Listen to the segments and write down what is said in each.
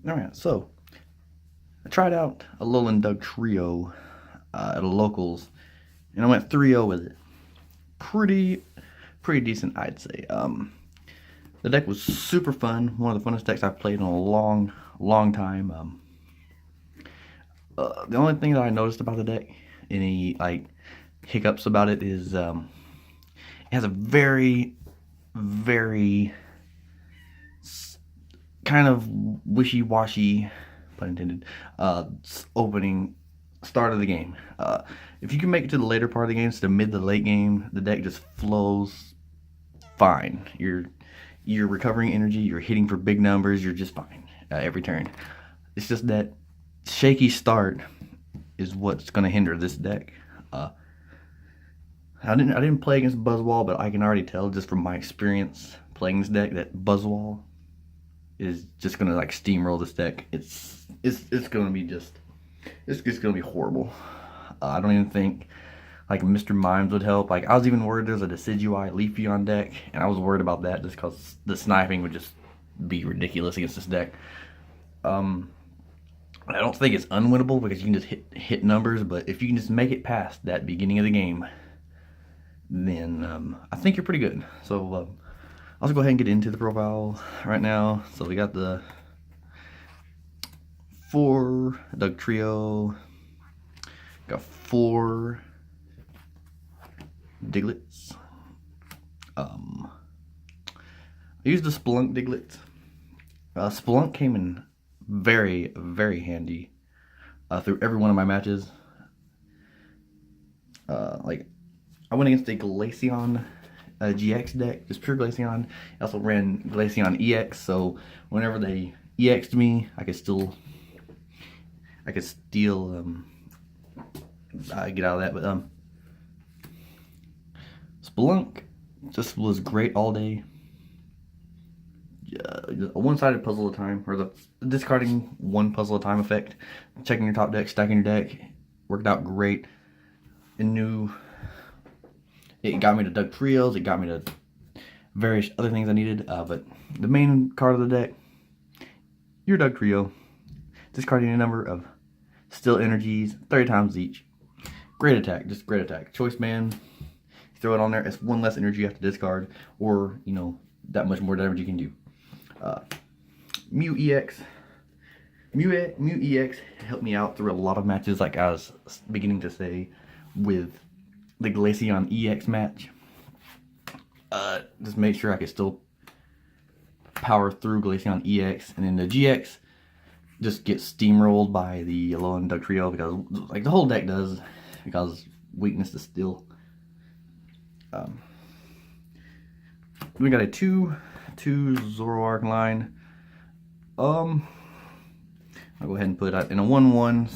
Alright, so I tried out Alolan Dugtrio at a locals, and I went 3-0 with it. Pretty decent, I'd say. The deck was super fun. One of the funnest decks I've played in a long time. The only thing that I noticed about the deck, any like hiccups about it, is it has a very kind of wishy-washy, pun intended, opening start of the game. If you can make it to the later part of the game, to the mid to late game, the deck just flows fine. You're recovering energy, you're hitting for big numbers, you're just fine every turn. It's just that shaky start is what's going to hinder this deck. I didn't play against Buzzwole, but I can already tell just from my experience playing this deck that Buzzwole is just gonna like steamroll this deck. It's gonna be it's gonna be horrible. I don't even think like Mr. Mimes would help. Like I was even worried there's a Decidueye Leafy on deck, and I was worried about that just because the sniping would just be ridiculous against this deck. I don't think it's unwinnable because you can just hit numbers, but if you can just make it past that beginning of the game, then I think you're pretty good. So I'll just go ahead and get into the profile right now. So we got the 4 Dugtrio, got 4 Digletts. I used the Spelunk Diglett. Spelunk came in very handy through every one of my matches. Like I went against a Glaceon GX deck, just pure Glaceon. I also ran Glaceon EX, so whenever they EX'd me, I could steal get out of that. But Spelunk just was great all day. A one-sided puzzle at a time, or the discarding one puzzle at a time effect, checking your top deck, stacking your deck, worked out great. It got me to Dugtrios, it got me to various other things I needed, but the main card of the deck, your Dugtrio, discarding a number of still energies, 30 times each. Great attack, just great attack. Choice man, you throw it on there, it's one less energy you have to discard, or, you know, that much more damage you can do. Mew Ex. Mew Ex helped me out through a lot of matches, like I was beginning to say, with the Glaceon EX match. Just made sure I could still power through Glaceon EX, and then the GX just gets steamrolled by the Alolan Dugtrio because, like, the whole deck does, because weakness is still. We got a 2 Zoroark line. I'll go ahead and put it in a 1/1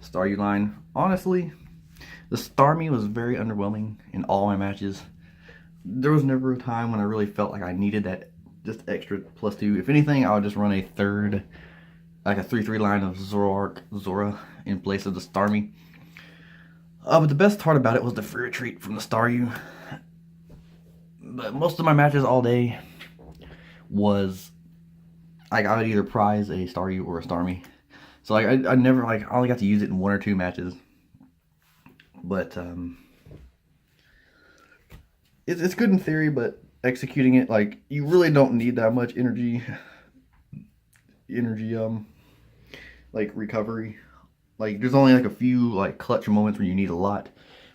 Staryu line. Honestly, the Starmie was very underwhelming in all my matches. There was never a time when I really felt like I needed that just extra +2. If anything, I would just run a third, like a 3/3 line of Zorua in place of the Starmie. But the best part about it was the free retreat from the Staryu. But most of my matches all day was like I would either prize a Staryu or a Starmie. So like I never, like, I only got to use it in 1 or 2 matches. But it's good in theory, but executing it, like, you really don't need that much energy like recovery. Like there's only like a few like clutch moments where you need a lot.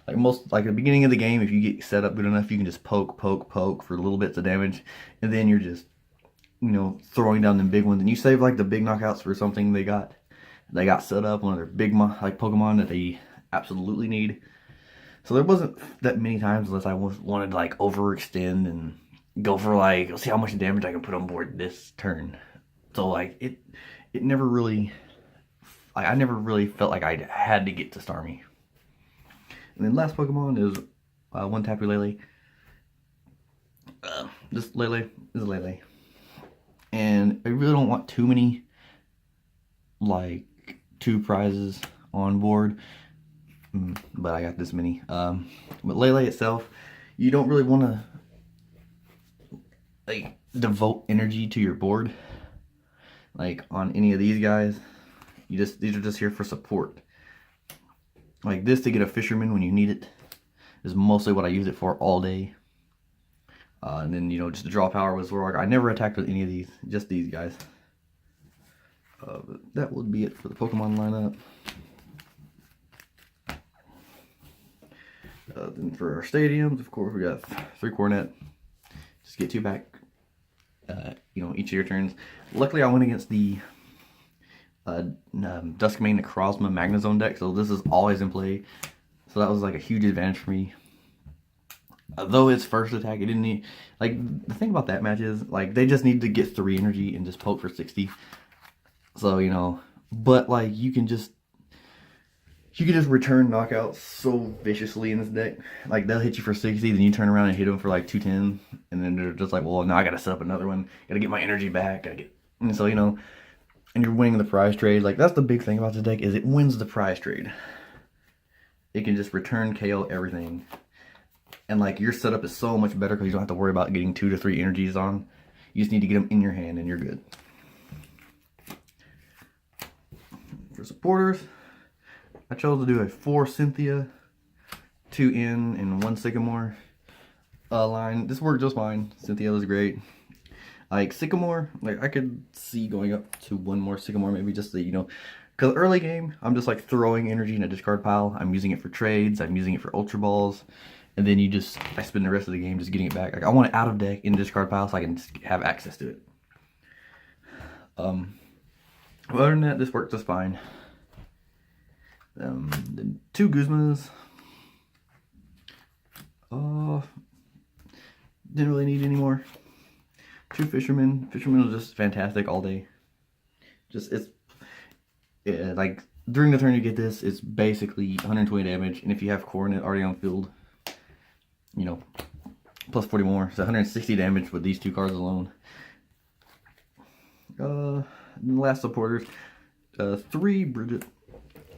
Like at the beginning of the game, if you get set up good enough, you can just poke for little bits of damage, and then you're just, you know, throwing down them big ones, and you save like the big knockouts for something they got set up, one of their big like Pokemon that they absolutely need. So there wasn't that many times unless I wanted to like overextend and go for like, let's see how much damage I can put on board this turn. So like it never really, I never really felt like I had to get to Starmie. And then last Pokemon is one Tapu Lele. This Lele is Lele. And I really don't want too many, like, 2 prizes on board. But I got this many. But Lele itself, you don't really want to, like, devote energy to your board. like on any of these guys. These are just here for support. Like this to get a Fisherman when you need it is mostly what I use it for all day. And then, you know, just to draw power with Zoroark. I never attacked with any of these, just these guys. But that would be it for the Pokemon lineup. Then for our stadiums, of course, we got 3 Coronet. Just get 2 back, you know, each of your turns. Luckily, I went against the Duskmane Necrozma Magnezone deck, so this is always in play. So that was like a huge advantage for me. Though its first attack, it didn't need, like, the thing about that match is, like, they just need to get 3 energy and just poke for 60. So, you know, but, like, you can just return knockouts so viciously in this deck. Like, they'll hit you for 60, then you turn around and hit them for, like, 210, and then they're just like, well, now I gotta set up another one, gotta get my energy back, and so, you know, and you're winning the prize trade. Like, that's the big thing about this deck, is it wins the prize trade. It can just return KO everything. And, like, your setup is so much better because you don't have to worry about getting 2 to 3 energies on. You just need to get them in your hand and you're good. For supporters, I chose to do a 4 Cynthia, 2 N, and 1 Sycamore line. This worked just fine. Cynthia was great. Like, Sycamore, like, I could see going up to 1 more Sycamore, maybe just to, you know, because early game, I'm just, like, throwing energy in a discard pile. I'm using it for trades. I'm using it for Ultra Balls. And then I spend the rest of the game just getting it back. Like, I want it out of deck in discard pile so I can just have access to it. Other than that, this worked just fine. Then 2 Guzmas. Didn't really need any more. 2 Fisherman. Fisherman was just fantastic all day. Yeah, like, during the turn you get this, it's basically 120 damage. And if you have Coronet already on field, you know, plus 40 more. So 160 damage with these 2 cards alone. Last supporters. 3 Brigette.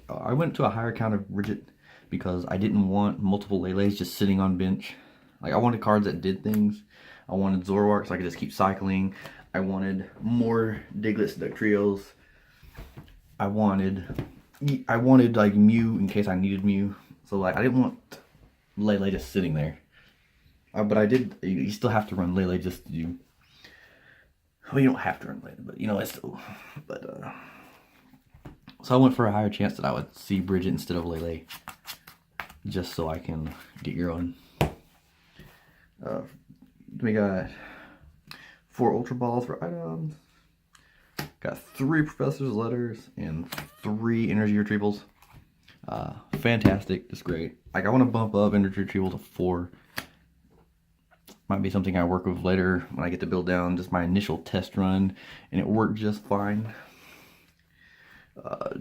I went to a higher count of Brigette because I didn't want multiple Lele's just sitting on bench. Like, I wanted cards that did things. I wanted Zoroark so I could just keep cycling. I wanted more Digletts, Dugtrios. I wanted like Mew in case I needed Mew. So, like, I didn't want Lele just sitting there. But I did. You still have to run Lele just to do. Well, you don't have to run Lele, but you know, it's still. But so I went for a higher chance that I would see Brigette instead of Lele, just so I can get your own. We got 4 Ultra Balls for items. Got 3 Professor's Letters and 3 Energy Retrievals. Fantastic, just great. Like, I want to bump up Energy Retrieval to 4. Might be something I work with later when I get the build down. Just my initial test run, and it worked just fine.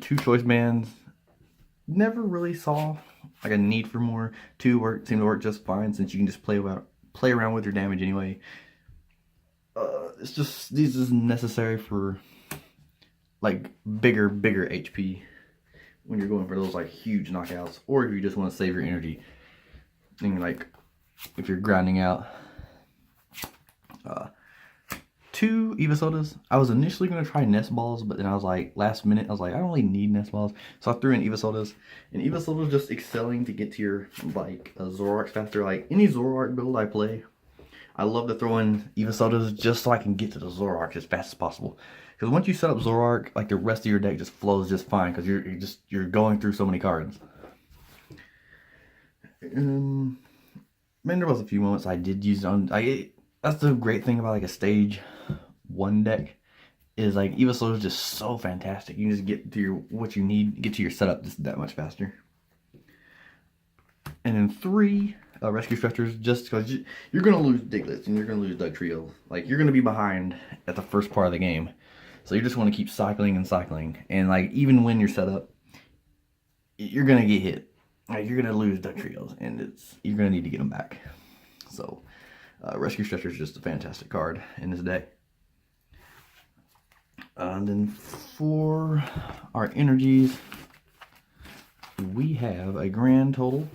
2 Choice Bands. Never really saw like a need for more. 2 seem to work just fine since you can just play around with your damage anyway. It's just, these is necessary for like bigger HP when you're going for those like huge knockouts, or if you just want to save your energy and like if you're grinding out. 2 Evosodas. I was initially going to try Nest Balls, but then I was like, last minute, I was like, I don't really need Nest Balls. So I threw in Evosodas. And Evosodas just excelling to get to your, like, Zoroark faster. Like, any Zoroark build I play, I love to throw in Evosodas just so I can get to the Zoroark as fast as possible. Because once you set up Zoroark, like, the rest of your deck just flows just fine, because you're going through so many cards. Man, there was a few moments I did use on. That's the great thing about like a stage 1 deck, is like Evosoda is just so fantastic. You can just get to what you need, get to your setup just that much faster. And then 3 Rescue Stretchers, just because you're gonna lose Digletts and you're gonna lose Dugtrio. Like, you're gonna be behind at the first part of the game, so you just want to keep cycling and cycling. And like, even when you're set up, you're gonna get hit. Like, you're gonna lose Dugtrios, and you're gonna need to get them back. So. Rescue Stretcher is just a fantastic card in this deck. And then for our energies, we have a grand total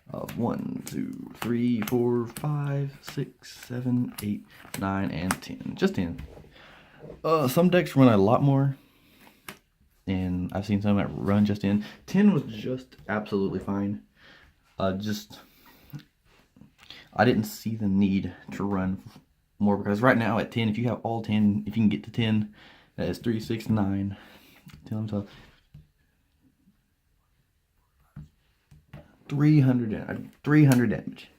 of 1, 2, 3, 4, 5, 6, 7, 8, 9, and 10. Just 10. Some decks run a lot more, and I've seen some that run just in. 10 was just absolutely fine. Just I didn't see the need to run more, because right now at 10, if you have all 10, if you can get to 10, that is 3, 6, 9, 10, 12, 300 damage.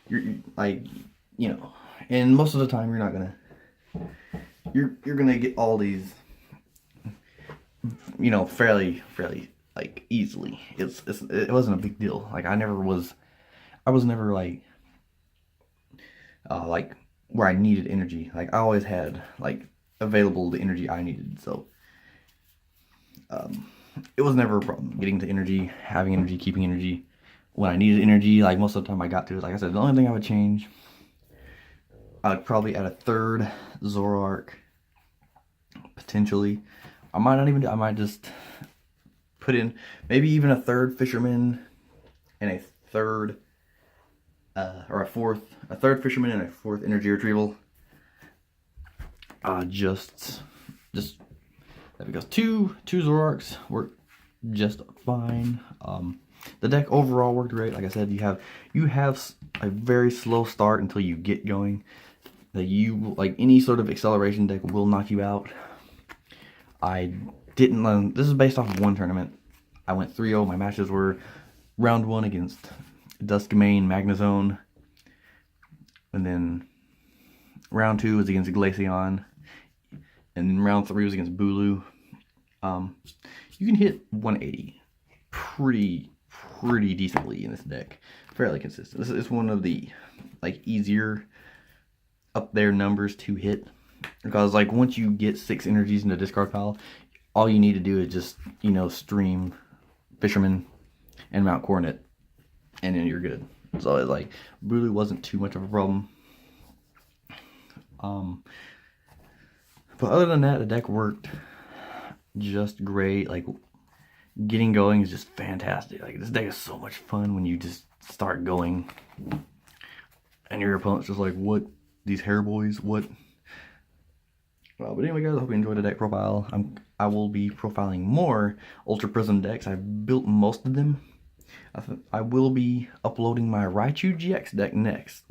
You're like, you know, and most of the time you're not gonna, you're gonna get all these, you know, fairly like easily. It wasn't a big deal. Like I was never like where I needed energy. Like I always had like available the energy I needed. So it was never a problem getting to energy, having energy, keeping energy. When I needed energy, like most of the time I got to it. Like I said, the only thing I would change, I would probably add a third Zoroark, potentially. I might not even do, I might just put in maybe even a third Fisherman and a third or a third Fisherman and a fourth Energy Retrieval. Just that, because two Zoroarks work just fine. The deck overall worked great. Like I said, you have a very slow start until you get going. That you like any sort of acceleration deck will knock you out. I didn't learn. This is based off of one tournament. I went 3-0. My matches were round 1 against Duskmane, Magnezone, and then round 2 was against Glaceon, and then round 3 was against Bulu. You can hit 180 pretty decently in this deck. Fairly consistent. This is one of the like easier up there numbers to hit, because like once you get 6 energies in the discard pile, all you need to do is just, you know, stream Fisherman and mount Coronet, and then you're good. So it, like, really wasn't too much of a problem. But other than that, the deck worked just great. Like, getting going is just fantastic. Like, this deck is so much fun when you just start going and your opponent's just like, what? These hair boys, what? But anyway, guys, I hope you enjoyed the deck profile. I will be profiling more Ultra Prism decks. I've built most of them. I will be uploading my Raichu GX deck next.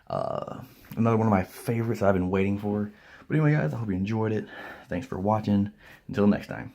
Another one of my favorites I've been waiting for. But anyway, guys, I hope you enjoyed it. Thanks for watching. Until next time.